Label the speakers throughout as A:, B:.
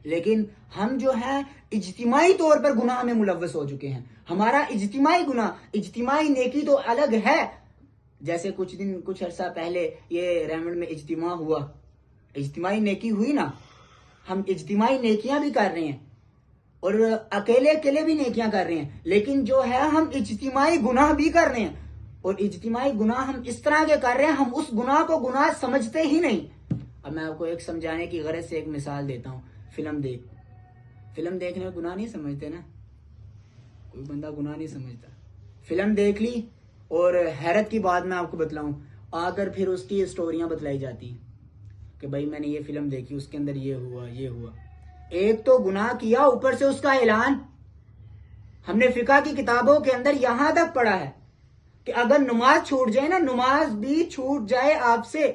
A: لیکن ہم جو ہیں اجتماعی طور پر گناہ میں ملوث ہو چکے ہیں. ہمارا اجتماعی گناہ، اجتماعی نیکی تو الگ ہے. جیسے کچھ عرصہ پہلے یہ ریمنڈ میں اجتماع ہوا، اجتماعی نیکی ہوئی نا. ہم اجتماعی نیکیاں بھی کر رہے ہیں اور اکیلے بھی نیکیاں کر رہے ہیں، لیکن جو ہے ہم اجتماعی گناہ بھی کر رہے ہیں. اور اجتماعی گناہ ہم اس طرح کے کر رہے ہیں، ہم اس گناہ کو گناہ سمجھتے ہی نہیں. اب میں آپ کو ایک سمجھانے کی غرض سے ایک مثال دیتا ہوں. فلم دیکھنے میں گناہ نہیں سمجھتے نا، کوئی بندہ گناہ نہیں سمجھتا. فلم دیکھ لی اور حیرت کی بات میں آپ کو بتلاؤں، آ کر پھر اس کی اسٹوریاں بتلائی جاتی ہیں کہ بھائی میں نے یہ فلم دیکھی، اس کے اندر یہ ہوا یہ ہوا. ایک تو گناہ کیا، اوپر سے اس کا اعلان. ہم نے فقہ کی کتابوں کے اندر یہاں تک پڑھا ہے کہ اگر نماز چھوٹ جائے نا، نماز بھی چھوٹ جائے آپ سے،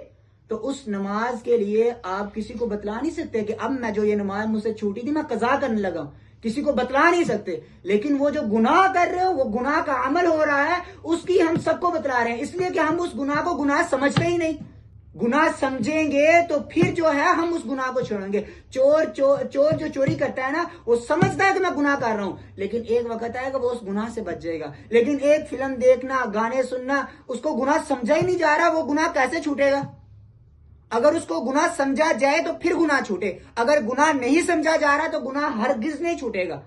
A: تو اس نماز کے لیے آپ کسی کو بتلا نہیں سکتے کہ اب میں جو یہ نماز مجھ سے چھوٹی تھی میں قضا کرنے لگا ہوں. کسی کو بتلا نہیں سکتے. لیکن وہ جو گناہ کر رہے ہو، وہ گناہ کا عمل ہو رہا ہے، اس کی ہم سب کو بتلا رہے ہیں، اس لیے کہ ہم اس گناہ کو گناہ سمجھتے ہی نہیں. گناہ سمجھیں گے تو پھر جو ہے ہم اس گناہ کو چھوڑیں گے. چور جو چوری کرتا ہے نا، وہ سمجھتا ہے کہ میں گناہ کر رہا ہوں، لیکن ایک وقت آئے گا وہ اس گناہ سے بچ جائے گا. لیکن ایک فلم دیکھنا، گانے سننا، اس کو گناہ سمجھا ہی نہیں جا رہا، وہ گناہ کیسے چھوٹے گا؟ اگر اس کو گناہ سمجھا جائے تو پھر گناہ چھوٹے. اگر گناہ نہیں سمجھا جا رہا تو گناہ ہرگز نہیں چھوٹے گا.